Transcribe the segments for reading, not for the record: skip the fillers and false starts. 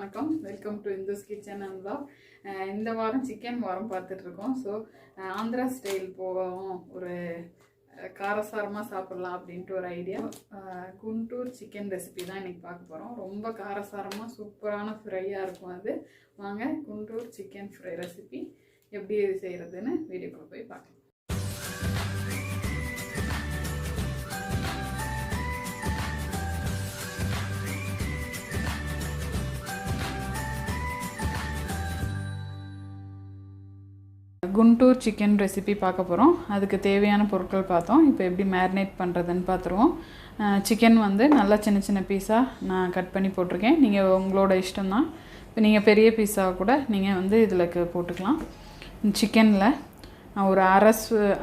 வணக்கம் welcome to INDUZ KITCHEN VLOG. இந்த வாரம் சிக்கன் வாரம் பார்த்துட்டு இருக்கோம். ஸோ ஆந்திரா ஸ்டைல் போவோம், ஒரு காரசாரமாக சாப்பிட்லாம் அப்படின்ட்டு ஒரு ஐடியா. குண்டூர் சிக்கன் ரெசிபி தான் இன்றைக்கி பார்க்க போகிறோம். ரொம்ப காரசாரமாக சூப்பரான ஃப்ரையாக இருக்கும். அது வாங்க குண்டூர் சிக்கன் ஃப்ரை ரெசிபி எப்படி செய்கிறதுன்னு வீடியோக்குள்ளே போய் பார்க்கலாம். குண்டூர் சிக்கன் ரெசிபி பார்க்க போகிறோம். அதுக்கு தேவையான பொருட்கள் பார்த்தோம். இப்போ எப்படி மேரினேட் பண்ணுறதுன்னு பார்த்துருவோம். சிக்கன் வந்து நல்லா சின்ன சின்ன பீஸாக நான் கட் பண்ணி போட்டிருக்கேன். நீங்கள் உங்களோட இஷ்டம்தான். இப்போ நீங்கள் பெரிய பீஸாக கூட நீங்கள் வந்து இதில் போட்டுக்கலாம். சிக்கனில் நான் ஒரு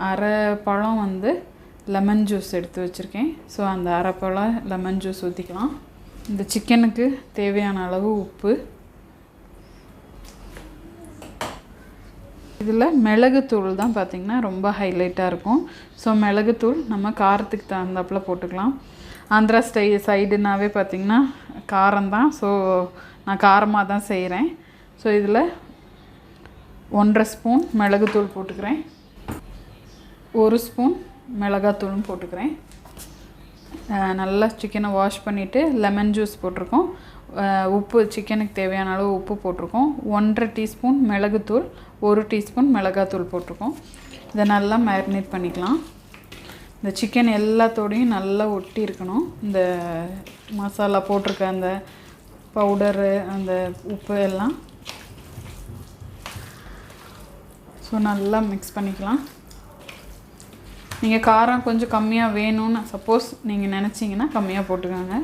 அரை பழம் வந்து லெமன் ஜூஸ் எடுத்து வச்சுருக்கேன். ஸோ அந்த அரை பழம் லெமன் ஜூஸ் ஊற்றிக்கலாம். இந்த சிக்கனுக்கு தேவையான அளவு உப்பு, இதில் மிளகுத்தூள் தான் பார்த்திங்கன்னா ரொம்ப ஹைலைட்டாக இருக்கும். ஸோ மிளகுத்தூள் நம்ம காரத்துக்கு தகுந்தாப்பில் போட்டுக்கலாம். ஆந்திரா சைடுனாவே பார்த்திங்கன்னா காரம்தான். ஸோ நான் காரமாக தான் செய்கிறேன். ஸோ இதில் 1.5 ஸ்பூன் மிளகுத்தூள் போட்டுக்கிறேன். 1 ஸ்பூன் மிளகாத்தூளும் போட்டுக்கிறேன். நல்லா சிக்கனை வாஷ் பண்ணிவிட்டு லெமன் ஜூஸ் போட்டிருக்கோம். உப்பு, சிக்கனுக்கு தேவையான அளவு உப்பு போட்டிருக்கோம். 1.5 டீஸ்பூன் மிளகுத்தூள், 1 டீஸ்பூன் மிளகாத்தூள் போட்டிருக்கோம். இதை நல்லா மேரினேட் பண்ணிக்கலாம். இந்த சிக்கன் எல்லாத்தோடையும் நல்லா ஒட்டி இருக்கணும். இந்த மசாலா போட்டிருக்க அந்த பவுடரு, அந்த உப்பு எல்லாம். ஸோ நல்லா மிக்ஸ் பண்ணிக்கலாம். நீங்கள் காரம் கொஞ்சம் கம்மியாக வேணும்னு சப்போஸ் நீங்கள் நினச்சிங்கன்னா கம்மியாக போட்டுக்கோங்க.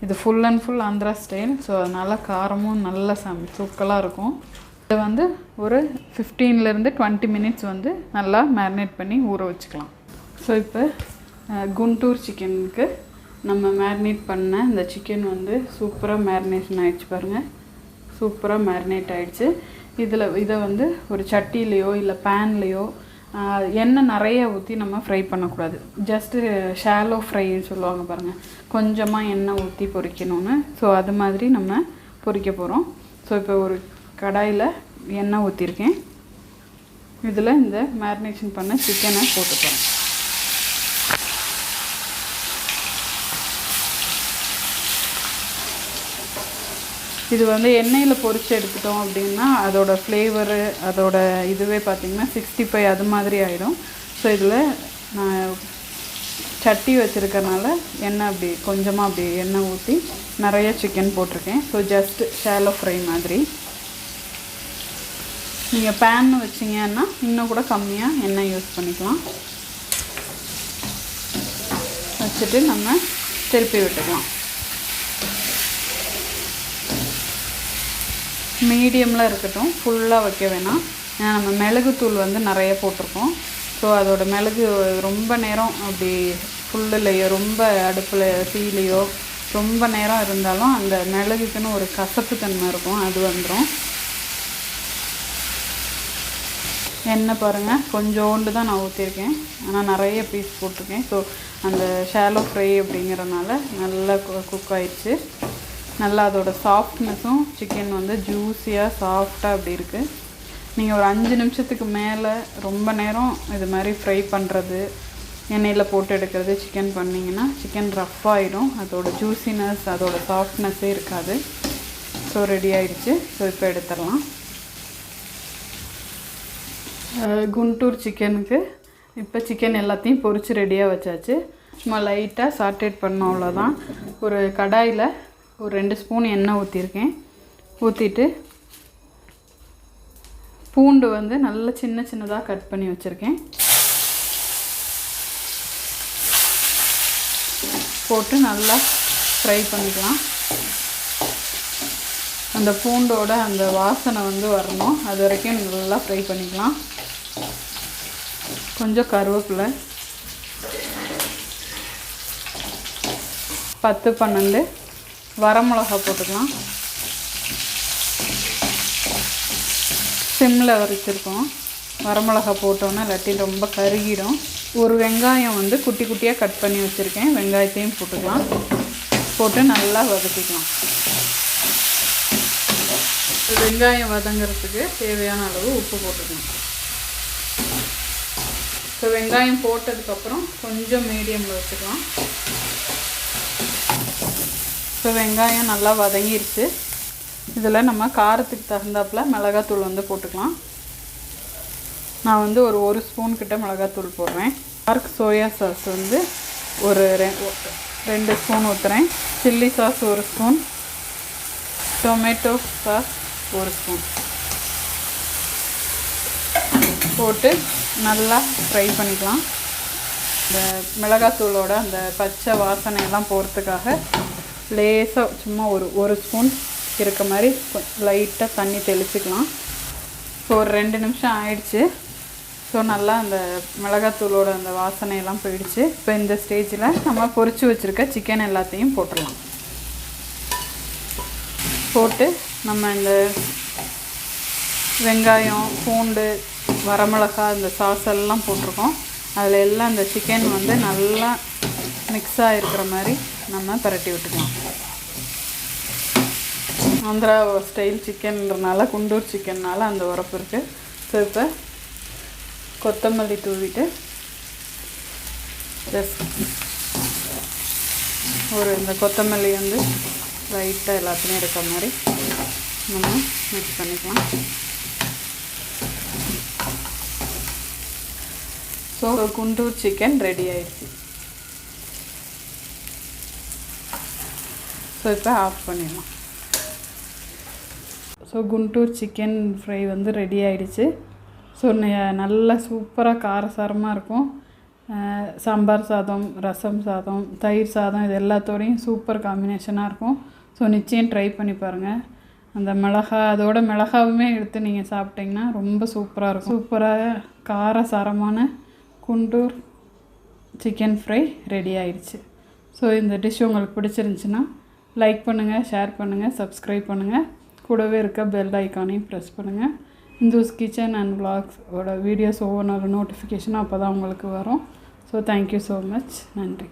இது full and full Andhra style. So அதனால் காரமும் நல்லா தூக்கலாக இருக்கும். இதை வந்து ஒரு 15லேருந்து 20 மினிட்ஸ் வந்து நல்லா மேரினேட் பண்ணி ஊற வச்சுக்கலாம். ஸோ இப்போ குண்டூர் சிக்கனுக்கு நம்ம மேரினேட் பண்ண இந்த சிக்கன் வந்து சூப்பராக மேரினேஷன் ஆகிடுச்சு பாருங்கள். சூப்பராக மேரினேட் ஆகிடுச்சு. இதை வந்து ஒரு சட்டிலேயோ இல்லை பேன்லேயோ எண்ணெய் நிறைய ஊற்றி நம்ம ஃப்ரை பண்ணக்கூடாது. ஜஸ்ட்டு ஷாலோ ஃப்ரைன்னு சொல்லுவாங்க பாருங்கள், கொஞ்சமாக எண்ணெய் ஊற்றி பொரிக்கணும்னு. ஸோ அது மாதிரி நம்ம பொரிக்க போகிறோம். ஸோ இப்போ ஒரு கடாயில் எண்ணெய் ஊற்றிருக்கேன். இதில் இந்த மேரினேஷன் பண்ண சிக்கனை போட்டு போகிறேன். இது வந்து எண்ணெயில் பொரித்து எடுத்துட்டோம் அப்படின்னா அதோடய ஃப்ளேவரு, அதோட இதுவே பார்த்திங்கன்னா 65 அது மாதிரி ஆகிடும். ஸோ இதில் நான் சட்டி வச்சுருக்கறனால எண்ணெய் அப்படி கொஞ்சமாக அப்படி எண்ணெய் ஊற்றி நிறைய சிக்கன் போட்டிருக்கேன். ஸோ ஜஸ்ட் ஷாலோ ஃப்ரை மாதிரி. நீங்கள் பேன் வச்சிங்கன்னா இன்னும் கூட கம்மியாக எண்ணெய் யூஸ் பண்ணிக்கலாம். வச்சுட்டு நம்ம திருப்பி விட்டுக்கலாம். மீடியமில் இருக்கட்டும், ஃபுல்லாக வைக்க வேணாம். ஏன்னா நம்ம மிளகுத்தூள் வந்து நிறைய போட்டிருக்கோம். ஸோ அதோட மிளகு ரொம்ப நேரம் அப்படி ஃபுல்லுலையோ ரொம்ப அடுப்பில் தீலையோ ரொம்ப நேரம் இருந்தாலும் அந்த மிளகுக்குன்னு ஒரு கசப்பு தன்மை இருக்கும், அது வந்துடும். எண்ணெய் பாருங்கள், கொஞ்சோண்டு தான் நான் ஊற்றிருக்கேன், ஆனால் நிறைய பீஸ் போட்டிருக்கேன். ஸோ அந்த ஷாலோ ஃப்ரை அப்படிங்கிறனால நல்லா குக் ஆயிடுச்சு. நல்லா அதோட சாஃப்ட்னஸும் சிக்கன் வந்து ஜூஸியாக சாஃப்டாக அப்படி இருக்குது. நீங்கள் ஒரு 5 நிமிஷத்துக்கு மேலே ரொம்ப நேரம் இது மாதிரி ஃப்ரை பண்ணுறது, எண்ணெயில் போட்டு எடுக்கிறது சிக்கன் பண்ணிங்கன்னா சிக்கன் ரஃப் ஆகிடும். அதோட ஜூஸினஸ், அதோட சாஃப்ட்னஸ்ஸே இருக்காது. ஸோ ரெடி ஆகிடுச்சு. ஸோ இப்போ எடுத்துடலாம். குண்டூர் சிக்கனுக்கு இப்போ சிக்கன் எல்லாத்தையும் பொரித்து ரெடியாக வச்சாச்சு. சும்மா லைட்டாக சாட்டேட் பண்ணோம், அவ்வளோதான். ஒரு கடாயில் ஒரு 2 ஸ்பூன் எண்ணெய் ஊற்றிருக்கேன். ஊற்றிட்டு பூண்டு வந்து நல்லா சின்ன சின்னதாக கட் பண்ணி வச்சுருக்கேன். போட்டு நல்லா ஃப்ரை பண்ணிக்கலாம். அந்த பூண்டோட அந்த வாசனை வந்து வரணும், அது வரைக்கும் நல்லா ஃப்ரை பண்ணிக்கலாம். கொஞ்சம் கருவேப்பிலை, 10-12 வரமிளகா போட்டுக்கலாம். சிம்மில் வச்சுருக்கோம். வரமிளகா போட்டோன்னா இல்லாட்டி ரொம்ப கருகிடும். ஒரு வெங்காயம் வந்து குட்டி குட்டியாக கட் பண்ணி வச்சுருக்கேன். வெங்காயத்தையும் போட்டுக்கலாம். போட்டு நல்லா வதக்கிக்கலாம். வெங்காயம் வதங்கிறதுக்கு தேவையான அளவு உப்பு போட்டுக்கணும். ஸோ வெங்காயம் போட்டதுக்கப்புறம் கொஞ்சம் மீடியமில் வச்சுக்கலாம். ஸோ வெங்காயம் நல்லா வதங்கிருச்சு. இதில் நம்ம காரத்துக்கு தகுந்தாப்பில் மிளகாத்தூள் வந்து போட்டுக்கலாம். நான் வந்து ஒரு ஸ்பூன் கிட்ட மிளகாத்தூள் போடுறேன். டார்க் சோயா சாஸ் வந்து ஒரு 2 ஸ்பூன் ஊற்றுறேன். Chilli sauce 1 spoon, tomato sauce 1 spoon போட்டு நல்லா ஃப்ரை பண்ணிக்கலாம். இந்த மிளகாத்தூளோட அந்த பச்சை வாசனையெல்லாம் போகிறதுக்காக லேசாக சும்மா ஒரு ஸ்பூன் இருக்க மாதிரி லைட்டாக தண்ணி தெளிச்சுக்கலாம். ஸோ ஒரு 2 நிமிஷம் ஆயிடுச்சு. ஸோ நல்லா அந்த மிளகாத்தூளோட அந்த வாசனையெல்லாம் போயிடுச்சு. இப்போ இந்த ஸ்டேஜில் நம்ம பொரிச்சு வச்சுருக்க சிக்கன் எல்லாத்தையும் போட்டுடலாம். போட்டு நம்ம இந்த வெங்காயம், பூண்டு, வரமிளகாய், இந்த சாஸ் எல்லாம் போட்டிருக்கோம். அதில் எல்லாம் இந்த சிக்கன் வந்து நல்லா மிக்ஸாக இருக்கிற மாதிரி நம்ம பரட்டி விட்டுக்கலாம். ஆந்திரா ஸ்டைல் சிக்கன்றனால, குண்டூர் சிக்கன்னால் அந்த உரப்பு இருக்குது. ஸோ இப்போ கொத்தமல்லி தூவிட்டு ஜஸ்ட் இந்த கொத்தமல்லி வந்து லைட்டாக எல்லாத்துலேயும் இருக்கிற மாதிரி நம்ம மிக்ஸ் பண்ணிக்கலாம். ஸோ குண்டூர் சிக்கன் ரெடி ஆயிடுச்சு. ஸோ இப்போ ஆஃப் பண்ணிடலாம். ஸோ குண்டூர் சிக்கன் ஃப்ரை வந்து ரெடி ஆகிடுச்சு. ஸோ நல்லா சூப்பராக காரசாரமாக இருக்கும். சாம்பார் சாதம், ரசம் சாதம், தயிர் சாதம் இது எல்லாத்தோடையும் சூப்பர் காம்பினேஷனாக இருக்கும். ஸோ நிச்சயம் ட்ரை பண்ணி பாருங்கள். அந்த அதோட மிளகாவுமே எடுத்து நீங்கள் சாப்பிட்டிங்கன்னா ரொம்ப சூப்பராக இருக்கும். சூப்பராக காரசாரமான குண்டூர் சிக்கன் ஃப்ரை ரெடி ஆயிடுச்சு. ஸோ இந்த டிஷ் உங்களுக்கு பிடிச்சிருந்துச்சின்னா லைக் பண்ணுங்கள், ஷேர் பண்ணுங்கள், சப்ஸ்கிரைப் பண்ணுங்கள். கூடவே இருக்க பெல் ஐக்கானையும் ப்ரெஸ் பண்ணுங்கள். இந்துஸ் கிச்சன் அண்ட் vlogs ஓட வீடியோஸ் ஒவ்வொரு நோட்டிஃபிகேஷனும் அப்போ தான் உங்களுக்கு வரும். So thank you so much. நன்றி.